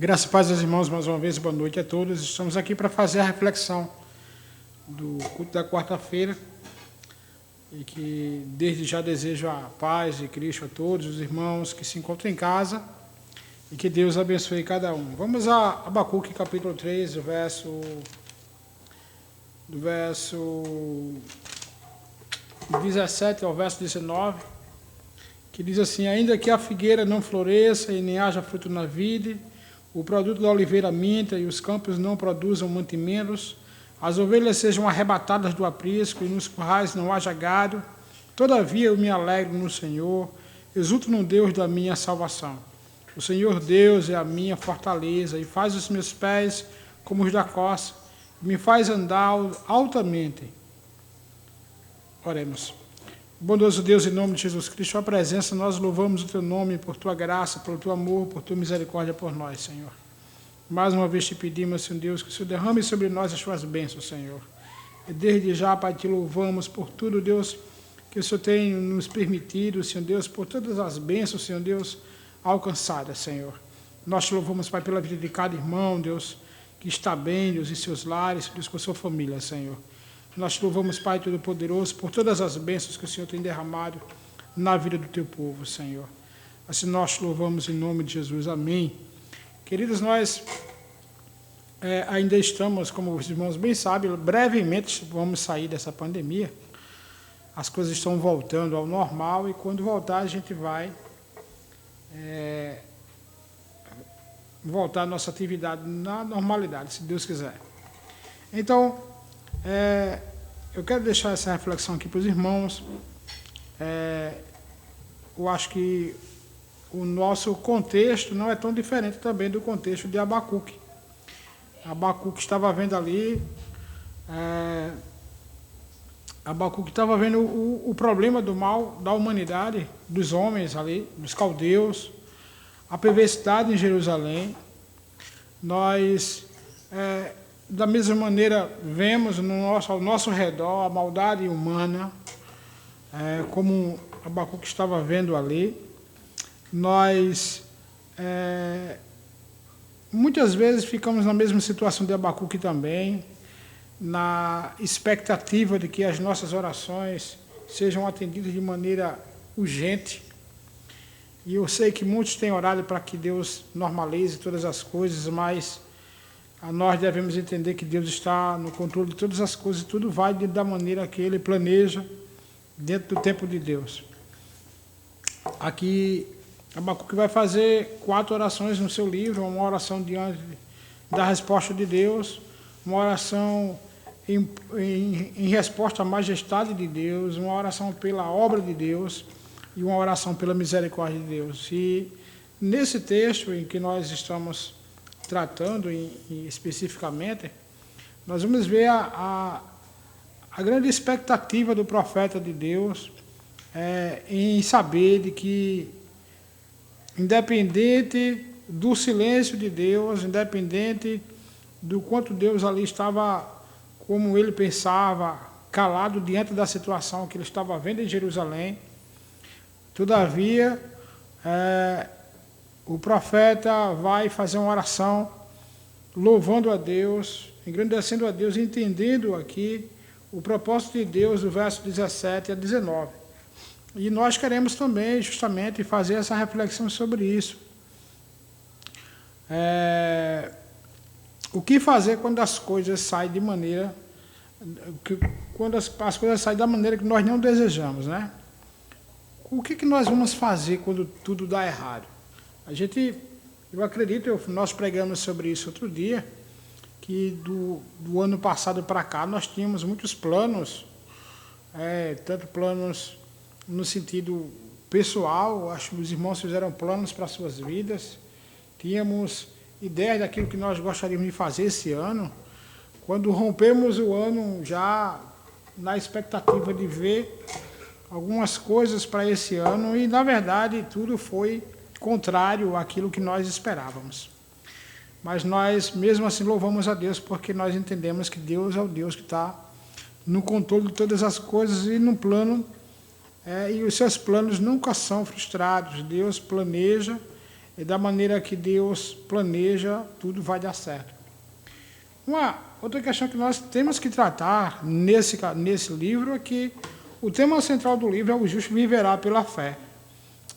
Graças e paz aos irmãos, mais uma vez, boa noite a todos. Estamos aqui para fazer a reflexão do culto da quarta-feira e que desde já desejo a paz de Cristo a todos os irmãos que se encontram em casa e que Deus abençoe cada um. Vamos a Abacuque, capítulo 3, do verso 17 ao verso 19, que diz assim: ainda que a figueira não floresça e nem haja fruto na vide, o produto da oliveira minta e os campos não produzam mantimentos, as ovelhas sejam arrebatadas do aprisco e nos currais não haja gado, todavia eu me alegro no Senhor, exulto no Deus da minha salvação. O Senhor Deus é a minha fortaleza e faz os meus pés como os da costa, e me faz andar altamente. Oremos. Bondoso Deus, em nome de Jesus Cristo, a presença, nós louvamos o Teu nome por Tua graça, pelo Teu amor, por Tua misericórdia por nós, Senhor. Mais uma vez te pedimos, Senhor Deus, que o Senhor derrame sobre nós as Suas bênçãos, Senhor. E desde já, Pai, te louvamos por tudo, Deus, que o Senhor tem nos permitido, Senhor Deus, por todas as bênçãos, Senhor Deus, alcançadas, Senhor. Nós te louvamos, Pai, pela vida de cada irmão, Deus, que está bem, Deus, em seus lares, Deus, com a sua família, Senhor. Nós te louvamos, Pai Todo-Poderoso, por todas as bênçãos que o Senhor tem derramado na vida do Teu povo, Senhor. Assim nós te louvamos em nome de Jesus. Amém. Queridos, nós ainda estamos, como os irmãos bem sabem, brevemente vamos sair dessa pandemia. As coisas estão voltando ao normal e quando voltar a gente vai voltar à nossa atividade na normalidade, se Deus quiser. Então, eu quero deixar essa reflexão aqui para os irmãos. Eu acho que o nosso contexto não é tão diferente também do contexto de Abacuque. Abacuque estava vendo ali, Abacuque estava vendo o problema do mal da humanidade, dos homens ali, dos caldeus, a perversidade em Jerusalém. Nós, da mesma maneira, vemos ao nosso redor a maldade humana, como Abacuque estava vendo ali. Nós, muitas vezes, ficamos na mesma situação de Abacuque também, na expectativa de que as nossas orações sejam atendidas de maneira urgente. E eu sei que muitos têm orado para que Deus normalize todas as coisas, mas nós devemos entender que Deus está no controle de todas as coisas e tudo vai da maneira que Ele planeja, dentro do tempo de Deus. Aqui, Abacuque vai fazer 4 orações no seu livro: uma oração diante da resposta de Deus, uma oração em resposta à majestade de Deus, uma oração pela obra de Deus e uma oração pela misericórdia de Deus. E nesse texto em que nós estamos tratando especificamente, nós vamos ver a grande expectativa do profeta de Deus em saber de que, independente do silêncio de Deus, independente do quanto Deus ali estava, como ele pensava, calado diante da situação que ele estava vendo em Jerusalém, todavia, o profeta vai fazer uma oração louvando a Deus, engrandecendo a Deus, entendendo aqui o propósito de Deus do verso 17 a 19. E nós queremos também, justamente, fazer essa reflexão sobre isso. O que fazer quando as coisas saem de maneira... Quando as coisas saem da maneira que nós não desejamos, né? O que nós vamos fazer quando tudo dá errado? Eu acredito, nós pregamos sobre isso outro dia, que do ano passado para cá nós tínhamos muitos planos, tanto planos no sentido pessoal, acho que os irmãos fizeram planos para as suas vidas, tínhamos ideias daquilo que nós gostaríamos de fazer esse ano. Quando rompemos o ano, já na expectativa de ver algumas coisas para esse ano, e na verdade tudo foi contrário àquilo que nós esperávamos. Mas nós, mesmo assim, louvamos a Deus, porque nós entendemos que Deus é o Deus que está no controle de todas as coisas e no plano, e os seus planos nunca são frustrados. Deus planeja e da maneira que Deus planeja, tudo vai dar certo. Uma outra questão que nós temos que tratar nesse livro é que o tema central do livro é o justo viverá pela fé.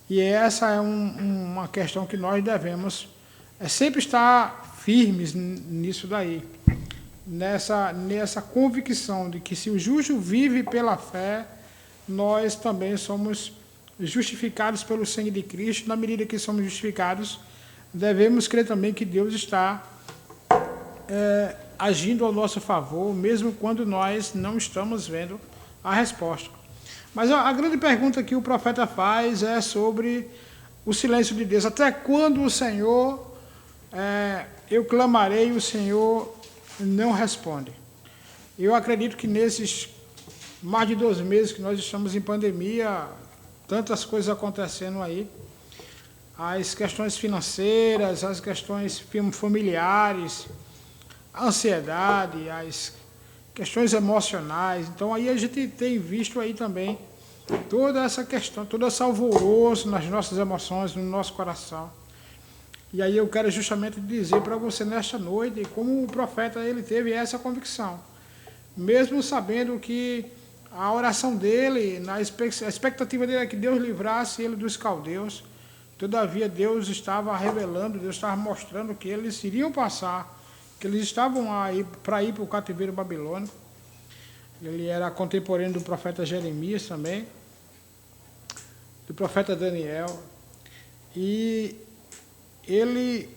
E essa é uma questão que nós devemos sempre estar firmes nisso daí. Nessa convicção de que se o justo vive pela fé, nós também somos justificados pelo sangue de Cristo. Na medida que somos justificados, devemos crer também que Deus está agindo ao nosso favor, mesmo quando nós não estamos vendo a resposta. Mas a grande pergunta que o profeta faz é sobre o silêncio de Deus. Até quando o Senhor, eu clamarei, o Senhor não responde. Eu acredito que nesses mais de 2 meses que nós estamos em pandemia, tantas coisas acontecendo aí, as questões financeiras, as questões familiares, a ansiedade, as questões emocionais. Então aí a gente tem visto aí também toda essa questão, todo esse alvoroço nas nossas emoções, no nosso coração. E aí eu quero justamente dizer para você nesta noite como o profeta ele teve essa convicção. Mesmo sabendo que a oração dele, a expectativa dele é que Deus livrasse ele dos caldeus, todavia Deus estava revelando, Deus estava mostrando que eles iriam passar, que eles estavam aí para ir para o cativeiro babilônico. Ele era contemporâneo do profeta Jeremias também, do profeta Daniel, e ele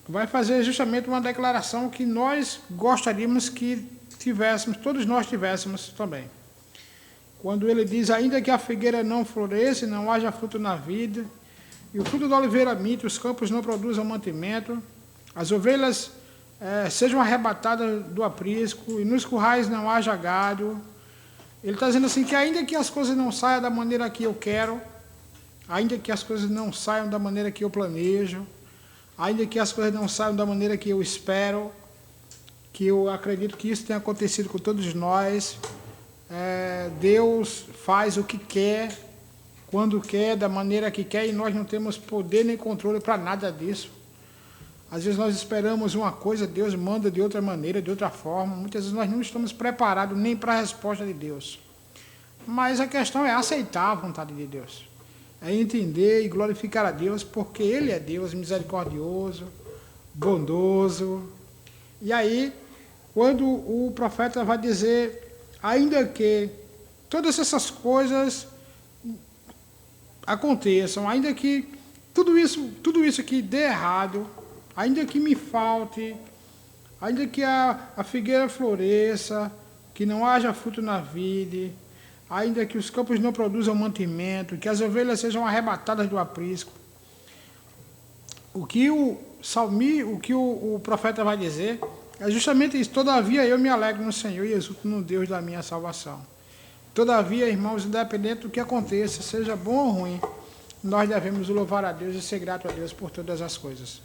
vai fazer justamente uma declaração que nós gostaríamos que tivéssemos, todos nós tivéssemos também. Quando ele diz, ainda que a figueira não floresça, não haja fruto na vida, e o fruto da oliveira minta, os campos não produzam mantimento, as ovelhas sejam arrebatadas do aprisco, e nos currais não haja gado. Ele está dizendo assim, que ainda que as coisas não saiam da maneira que eu quero, ainda que as coisas não saiam da maneira que eu planejo, ainda que as coisas não saiam da maneira que eu espero, que eu acredito que isso tenha acontecido com todos nós, Deus faz o que quer, quando quer, da maneira que quer, e nós não temos poder nem controle para nada disso. Às vezes nós esperamos uma coisa, Deus manda de outra maneira, de outra forma. Muitas vezes nós não estamos preparados nem para a resposta de Deus. Mas a questão é aceitar a vontade de Deus. É entender e glorificar a Deus, porque Ele é Deus misericordioso, bondoso. E aí, quando o profeta vai dizer, ainda que todas essas coisas aconteçam, ainda que tudo isso que dê errado, ainda que me falte, ainda que a figueira floresça, que não haja fruto na vide, ainda que os campos não produzam mantimento, que as ovelhas sejam arrebatadas do aprisco. O que o profeta vai dizer é justamente isso. Todavia eu me alegro no Senhor e exulto no Deus da minha salvação. Todavia, irmãos, independente do que aconteça, seja bom ou ruim, nós devemos louvar a Deus e ser grato a Deus por todas as coisas.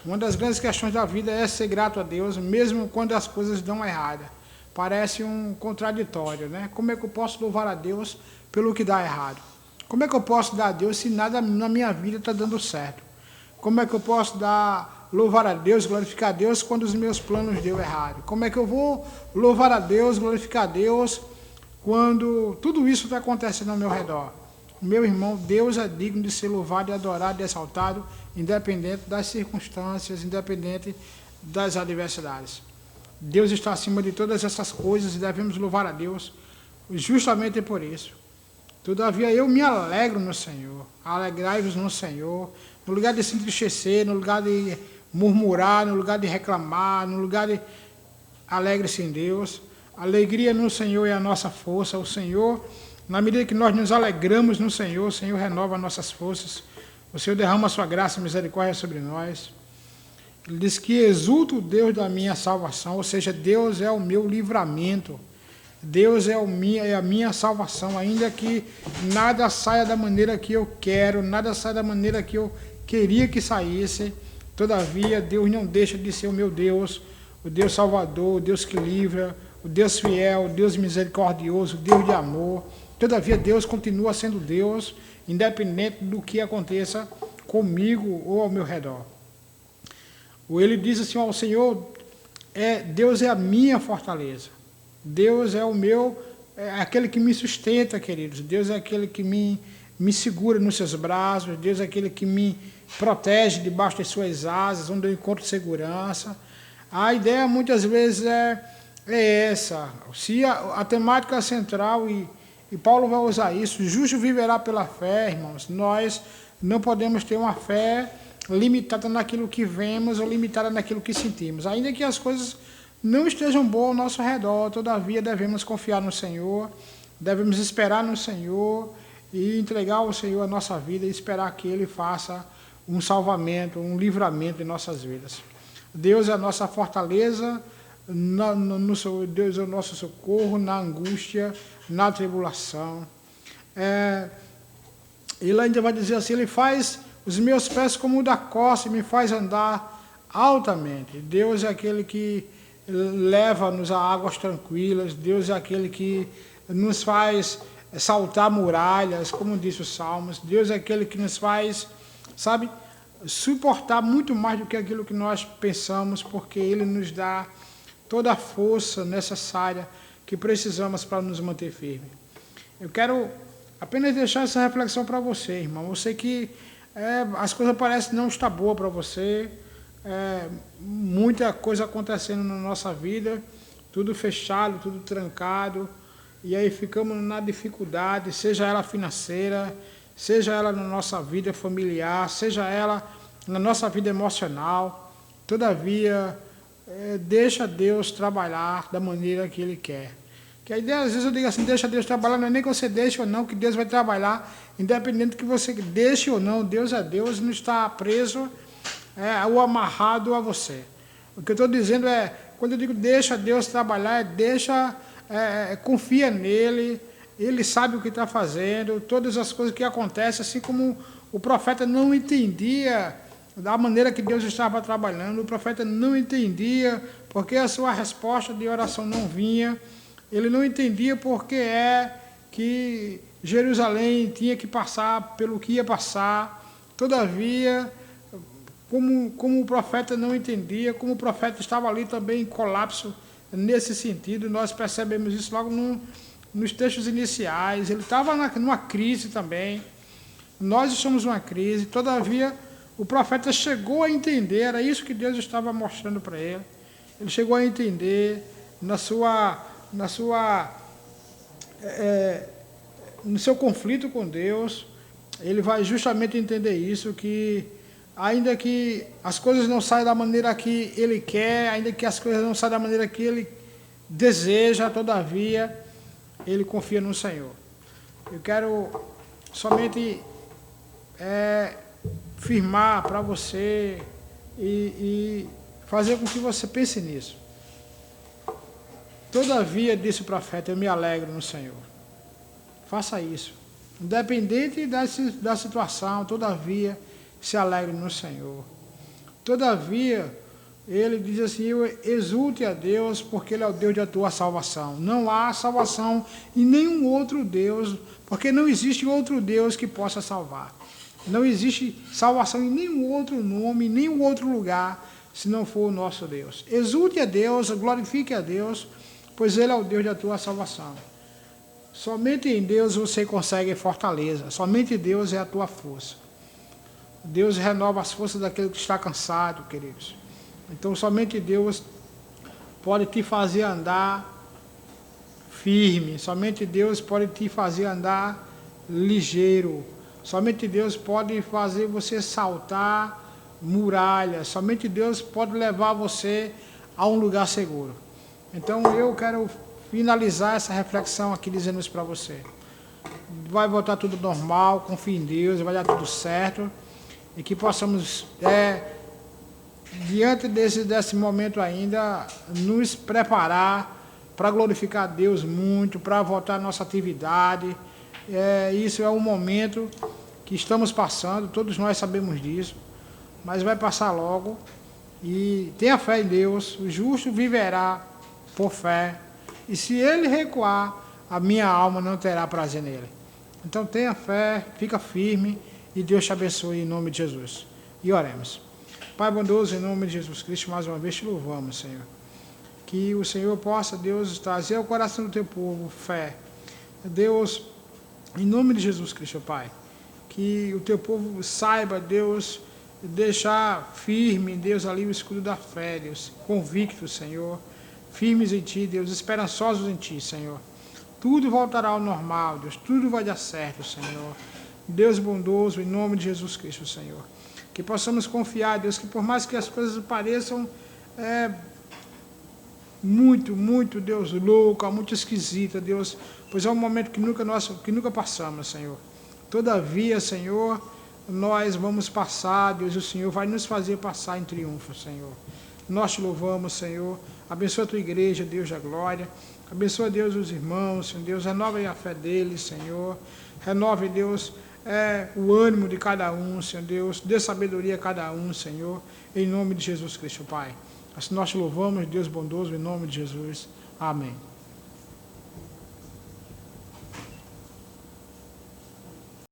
Uma das grandes questões da vida é ser grato a Deus, mesmo quando as coisas dão errado. Parece um contraditório, né? Como é que eu posso louvar a Deus pelo que dá errado? Como é que eu posso dar a Deus se nada na minha vida está dando certo? Como é que eu posso louvar a Deus, glorificar a Deus quando os meus planos deu errado? Como é que eu vou louvar a Deus, glorificar a Deus quando tudo isso está acontecendo ao meu redor? Meu irmão, Deus é digno de ser louvado e adorado e exaltado, independente das circunstâncias, independente das adversidades. Deus está acima de todas essas coisas e devemos louvar a Deus justamente por isso. Todavia eu me alegro no Senhor. Alegrai-vos no Senhor, no lugar de se entristecer, no lugar de murmurar, no lugar de reclamar, no lugar de alegre-se em Deus. A alegria no Senhor é a nossa força. O Senhor, na medida que nós nos alegramos no Senhor, o Senhor renova nossas forças. O Senhor derrama a sua graça e misericórdia sobre nós. Ele diz que exulto o Deus da minha salvação, ou seja, Deus é o meu livramento. Deus é a minha salvação, ainda que nada saia da maneira que eu quero, nada saia da maneira que eu queria que saísse. Todavia, Deus não deixa de ser o meu Deus, o Deus Salvador, o Deus que livra, o Deus fiel, o Deus misericordioso, o Deus de amor. Todavia, Deus continua sendo Deus, independente do que aconteça comigo ou ao meu redor. Ou ele diz assim, ó, o Senhor, Deus é a minha fortaleza. Deus é o meu, é aquele que me sustenta, queridos. Deus é aquele que me segura nos seus braços. Deus é aquele que me protege debaixo das suas asas, onde eu encontro segurança. A ideia muitas vezes é essa. Se a temática central, e Paulo vai usar isso, o justo viverá pela fé, irmãos. Nós não podemos ter uma fé limitada naquilo que vemos ou limitada naquilo que sentimos. Ainda que as coisas não estejam boas ao nosso redor, todavia devemos confiar no Senhor, devemos esperar no Senhor e entregar ao Senhor a nossa vida e esperar que Ele faça um salvamento, um livramento em nossas vidas. Deus é a nossa fortaleza, Deus é o nosso socorro na angústia, na tribulação. Ele ainda vai dizer assim, Ele faz os meus pés como o da costa e me faz andar altamente. Deus é aquele que leva-nos a águas tranquilas. Deus é aquele que nos faz saltar muralhas, como disse os Salmos. Deus é aquele que nos faz, sabe, suportar muito mais do que aquilo que nós pensamos, porque Ele nos dá toda a força necessária que precisamos para nos manter firmes. Eu quero apenas deixar essa reflexão para você, irmão. Eu sei que as coisas parecem não estar boas para você, muita coisa acontecendo na nossa vida, tudo fechado, tudo trancado, e aí ficamos na dificuldade, seja ela financeira, seja ela na nossa vida familiar, seja ela na nossa vida emocional. Todavia, deixa Deus trabalhar da maneira que Ele quer. Que a ideia, às vezes eu digo assim, deixa Deus trabalhar, não é nem que você deixe ou não, que Deus vai trabalhar, independente que você deixe ou não, Deus é Deus, não está preso ou amarrado a você. O que eu estou dizendo quando eu digo deixa Deus trabalhar, confia nele, Ele sabe o que está fazendo, todas as coisas que acontecem, assim como o profeta não entendia da maneira que Deus estava trabalhando, o profeta não entendia porque a sua resposta de oração não vinha, ele não entendia porque que Jerusalém tinha que passar pelo que ia passar. Todavia, como o profeta não entendia, como o profeta estava ali também em colapso nesse sentido, nós percebemos isso logo nos textos iniciais. Ele estava numa crise também, nós estamos numa crise, todavia o profeta chegou a entender, era isso que Deus estava mostrando para ele. Ele chegou a entender no seu conflito com Deus, ele vai justamente entender isso, que ainda que as coisas não saiam da maneira que ele quer, ainda que as coisas não saiam da maneira que ele deseja, todavia, ele confia no Senhor. Eu quero somente firmar para você e fazer com que você pense nisso. Todavia, disse o profeta, eu me alegro no Senhor. Faça isso. Independente da situação, todavia, se alegre no Senhor. Todavia, ele diz assim, exulte a Deus, porque Ele é o Deus da tua salvação. Não há salvação em nenhum outro Deus, porque não existe outro Deus que possa salvar. Não existe salvação em nenhum outro nome, em nenhum outro lugar, se não for o nosso Deus. Exulte a Deus, glorifique a Deus, pois Ele é o Deus da tua salvação. Somente em Deus você consegue fortaleza, somente Deus é a tua força. Deus renova as forças daquele que está cansado, queridos. Então somente Deus pode te fazer andar firme, somente Deus pode te fazer andar ligeiro, somente Deus pode fazer você saltar muralhas, somente Deus pode levar você a um lugar seguro. Então eu quero finalizar essa reflexão aqui dizendo isso para você. Vai voltar tudo normal, confie em Deus, vai dar tudo certo, e que possamos, diante desse momento ainda, nos preparar para glorificar a Deus muito, para voltar à nossa atividade. Isso é um momento que estamos passando, todos nós sabemos disso, mas vai passar logo. E tenha fé em Deus, o justo viverá por fé, e se ele recuar, a minha alma não terá prazer nele. Então tenha fé, fica firme, E Deus te abençoe em nome de Jesus. E oremos. Pai bondoso, em nome de Jesus Cristo, mais uma vez te louvamos, Senhor. Que o Senhor possa, Deus, trazer ao coração do teu povo fé. Deus, em nome de Jesus Cristo, Pai, que o teu povo saiba, Deus, deixar firme, Deus, ali o escudo da fé, Deus, convictos, Senhor, firmes em Ti, Deus, esperançosos em Ti, Senhor. Tudo voltará ao normal, Deus, tudo vai dar certo, Senhor. Deus bondoso, em nome de Jesus Cristo, Senhor. Que possamos confiar, Deus, que por mais que as coisas pareçam muito, Deus, louca, muito esquisita, Deus, pois é um momento que nunca passamos, Senhor. Todavia, Senhor, nós vamos passar, Deus, o Senhor vai nos fazer passar em triunfo, Senhor. Nós te louvamos, Senhor. Abençoa a tua igreja, Deus da glória. Abençoa, Deus, os irmãos, Senhor Deus. Renova a fé deles, Senhor. Renove, Deus, o ânimo de cada um, Senhor Deus. Dê sabedoria a cada um, Senhor. Em nome de Jesus Cristo, Pai. Assim nós te louvamos, Deus bondoso, em nome de Jesus. Amém.